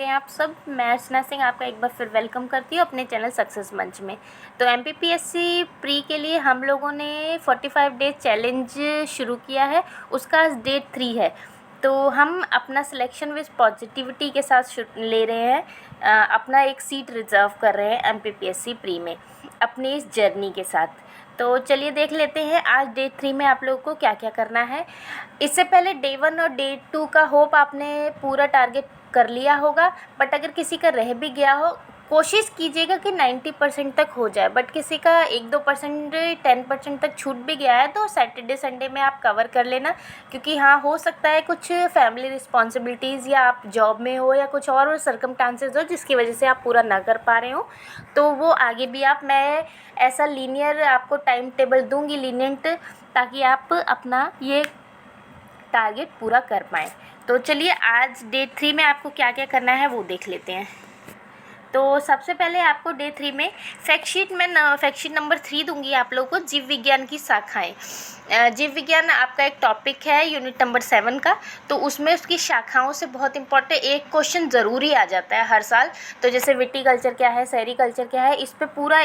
कैसे हैं आप सब। मैं अर्चना सिंह आपका एक बार फिर वेलकम करती हूँ अपने चैनल सक्सेस मंच में। तो एमपीपीएससी प्री के लिए हम लोगों ने 45 डेज चैलेंज शुरू किया है। उसका आज डे 3 है। तो हम अपना सिलेक्शन विद पॉजिटिविटी के साथ ले रहे हैं, अपना एक सीट रिज़र्व कर रहे हैं एमपीपीएससी प्री में अपनी इस जर्नी के साथ। तो चलिए देख लेते हैं आज डे 3 में आप लोगों को क्या क्या करना है। इससे पहले डे 1 और डे 2 का होप आपने पूरा टारगेट कर लिया होगा, बट अगर किसी का रह भी गया हो कोशिश कीजिएगा कि 90% तक हो जाए। बट किसी का 1-2% 10% तक छूट भी गया है तो सैटरडे संडे में आप कवर कर लेना, क्योंकि हाँ हो सकता है कुछ फैमिली रिस्पॉन्सिबिलिटीज़ या आप जॉब में हो या कुछ और सर्कमस्टांसेस हो जिसकी वजह से आप पूरा ना कर पा रहे हो। तो वो आगे भी मैं ऐसा लीनियर आपको टाइम टेबल दूँगी, लीनियंट, ताकि आप अपना ये टारगेट पूरा कर पाएँ। तो चलिए आज डे 3 में आपको क्या क्या करना है वो देख लेते हैं। तो सबसे पहले आपको डे 3 में फैक्ट शीट नंबर 3 दूंगी आप लोगों को, जीव विज्ञान की शाखाएं। जीव विज्ञान आपका एक टॉपिक है यूनिट नंबर 7 का। तो उसमें उसकी शाखाओं से बहुत इंपॉर्टेंट एक क्वेश्चन ज़रूरी आ जाता है हर साल। तो जैसे विटीकल्चर क्या है, सेरीकल्चर क्या है, इस पर पूरा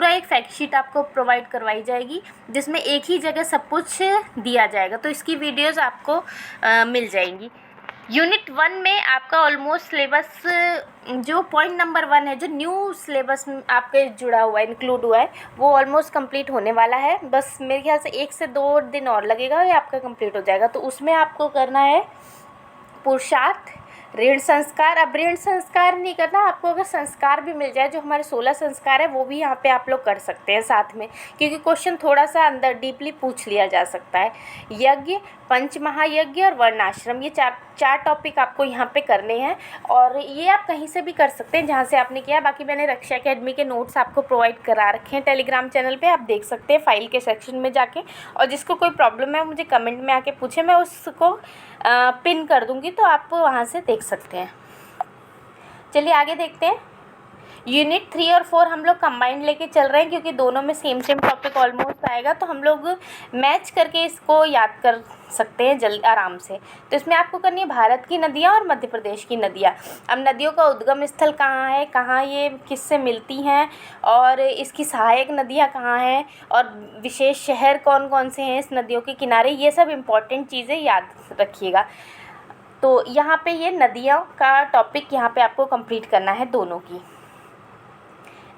एक फैक्ट शीट आपको प्रोवाइड करवाई जाएगी जिसमें एक ही जगह सब कुछ दिया जाएगा। तो इसकी वीडियोज़ आपको मिल जाएंगी। यूनिट 1 में आपका ऑलमोस्ट सिलेबस जो पॉइंट नंबर 1 है, जो न्यू सिलेबस आपके जुड़ा हुआ है, इंक्लूड हुआ है, वो ऑलमोस्ट कंप्लीट होने वाला है। बस मेरे ख्याल से 1 से 2 दिन और लगेगा, ये आपका कंप्लीट हो जाएगा। तो उसमें आपको करना है पुरुषार्थ, ऋण संस्कार। अब ऋण संस्कार नहीं करना आपको, अगर संस्कार भी मिल जाए, जो हमारे 16 संस्कार है वो भी यहाँ पे आप लोग कर सकते हैं साथ में, क्योंकि क्वेश्चन थोड़ा सा अंदर डीपली पूछ लिया जा सकता है। यज्ञ, पंच महायज्ञ और वर्णाश्रम, ये चार टॉपिक आपको यहाँ पे करने हैं। और ये आप कहीं से भी कर सकते हैं जहाँ से आपने किया। बाकी मैंने रक्षा एकेडमी के नोट्स आपको प्रोवाइड करा रखे हैं टेलीग्राम चैनल पे, आप देख सकते हैं फाइल के सेक्शन में जाके। और जिसको कोई प्रॉब्लम है मुझे कमेंट में आके पूछे, मैं उसको पिन कर दूँगी, तो आप वहाँ से देख सकते हैं। चलिए आगे देखते हैं। यूनिट 3 और 4 हम लोग कंबाइंड लेके चल रहे हैं, क्योंकि दोनों में सेम टॉपिक ऑलमोस्ट आएगा, तो हम लोग मैच करके इसको याद कर सकते हैं जल्द आराम से। तो इसमें आपको करनी है भारत की नदियाँ और मध्य प्रदेश की नदियाँ। अब नदियों का उद्गम स्थल कहाँ है, कहाँ ये किससे मिलती हैं, और इसकी सहायक नदियाँ कहाँ हैं, और विशेष शहर कौन कौन से हैं इस नदियों के किनारे, ये सब इम्पॉर्टेंट चीज़ें याद रखिएगा। तो यहाँ पे ये नदियों का टॉपिक यहाँ पे आपको कंप्लीट करना है दोनों की।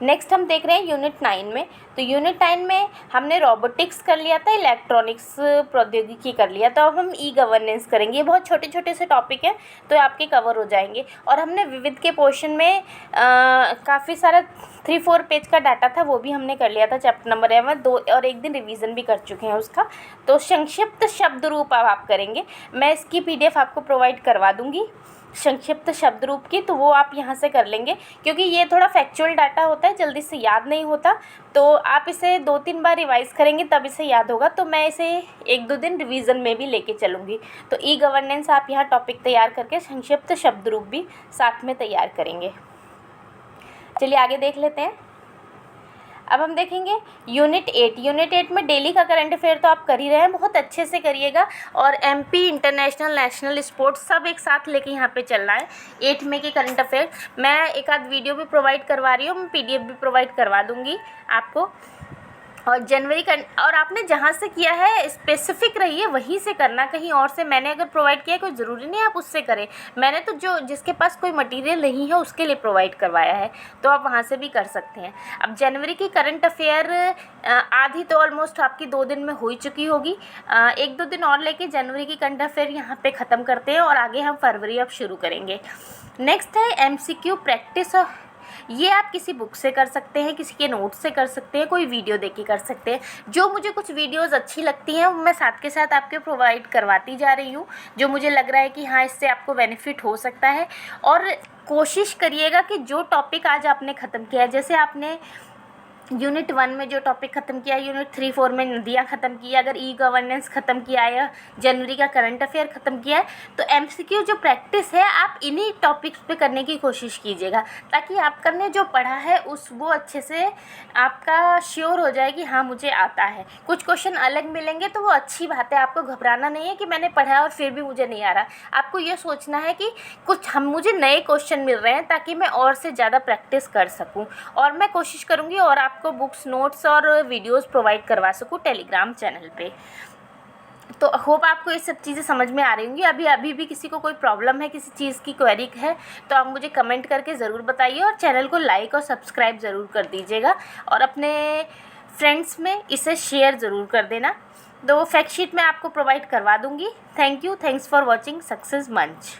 नेक्स्ट हम देख रहे हैं यूनिट 9 में। तो यूनिट 9 में हमने रोबोटिक्स कर लिया था, इलेक्ट्रॉनिक्स प्रौद्योगिकी कर लिया था, अब हम ई गवर्नेंस करेंगे। ये बहुत छोटे छोटे से टॉपिक हैं तो आपके कवर हो जाएंगे। और हमने विविध के पोर्शन में काफ़ी सारा 3-4 पेज का डाटा था, वो भी हमने कर लिया था चैप्टर नंबर 11, 2 और 1 दिन रिवीजन भी कर चुके हैं उसका। तो संक्षिप्त शब्द रूप अब आप करेंगे, मैं इसकी PDF आपको प्रोवाइड करवा दूँगी संक्षिप्त शब्द रूप की, तो वो आप यहाँ से कर लेंगे, क्योंकि ये थोड़ा फैक्चुअल डाटा होता है, जल्दी से याद नहीं होता। तो आप इसे 2-3 बार रिवाइज़ करेंगे तब इसे याद होगा। तो मैं इसे 1-2 दिन रिवीजन में भी लेके चलूँगी। तो ई गवर्नेंस आप यहाँ टॉपिक तैयार करके संक्षिप्त शब्द रूप भी साथ में तैयार करेंगे। चलिए आगे देख लेते हैं। अब हम देखेंगे यूनिट 8। यूनिट 8 में डेली का करंट अफेयर तो आप कर ही रहे हैं, बहुत अच्छे से करिएगा। और MP इंटरनेशनल नेशनल स्पोर्ट्स सब एक साथ लेके यहाँ पे चलना है। 8 में के करंट अफेयर मैं एक आध वीडियो भी प्रोवाइड करवा रही हूँ, मैं PDF भी प्रोवाइड करवा दूँगी आपको। और जनवरी का, और आपने जहाँ से किया है स्पेसिफिक रहिए, वहीं से करना, कहीं और से मैंने अगर प्रोवाइड किया है कोई ज़रूरी नहीं आप उससे करें। मैंने तो जो जिसके पास कोई मटेरियल नहीं है उसके लिए प्रोवाइड करवाया है, तो आप वहाँ से भी कर सकते हैं। अब जनवरी की करंट अफेयर आधी तो ऑलमोस्ट आपकी 2 दिन में हो ही चुकी होगी। 1-2 दिन और लेके जनवरी की करंट अफेयर यहाँ पे ख़त्म करते हैं और आगे हम फरवरी अब शुरू करेंगे। नेक्स्ट है MCQ प्रैक्टिस। ये आप किसी बुक से कर सकते हैं, किसी के नोट से कर सकते हैं, कोई वीडियो देख के कर सकते हैं। जो मुझे कुछ वीडियोस अच्छी लगती हैं वो मैं साथ के साथ आपके प्रोवाइड करवाती जा रही हूँ, जो मुझे लग रहा है कि हाँ इससे आपको बेनिफिट हो सकता है। और कोशिश करिएगा कि जो टॉपिक आज आपने ख़त्म किया है, जैसे आपने यूनिट 1 में जो टॉपिक ख़त्म किया, यूनिट 3, 4 में नदियाँ ख़त्म की, अगर ई गवर्नेंस ख़त्म किया है या जनवरी का करंट अफेयर ख़त्म किया है, तो एमसीक्यू जो प्रैक्टिस है आप इन्हीं टॉपिक्स पे करने की कोशिश कीजिएगा, ताकि आपका ने जो पढ़ा है वो अच्छे से आपका श्योर हो जाए कि हाँ मुझे आता है। कुछ क्वेश्चन अलग मिलेंगे तो वो अच्छी बात है, आपको घबराना नहीं है कि मैंने पढ़ा है और फिर भी मुझे नहीं आ रहा। आपको ये सोचना है कि मुझे नए क्वेश्चन मिल रहे हैं ताकि मैं और से ज़्यादा प्रैक्टिस कर सकूँ, और मैं कोशिश करूँगी और आपको बुक्स, नोट्स और वीडियोस प्रोवाइड करवा सकूँ टेलीग्राम चैनल पे। तो होप आपको ये सब चीज़ें समझ में आ रही होंगी। अभी भी किसी को कोई प्रॉब्लम है, किसी चीज़ की क्वेरी है, तो आप मुझे कमेंट करके ज़रूर बताइए, और चैनल को लाइक और सब्सक्राइब ज़रूर कर दीजिएगा, और अपने फ्रेंड्स में इसे शेयर ज़रूर कर देना। तो फैक्ट शीट मैं आपको प्रोवाइड करवा दूँगी। Thank you, thanks for watching success मंच।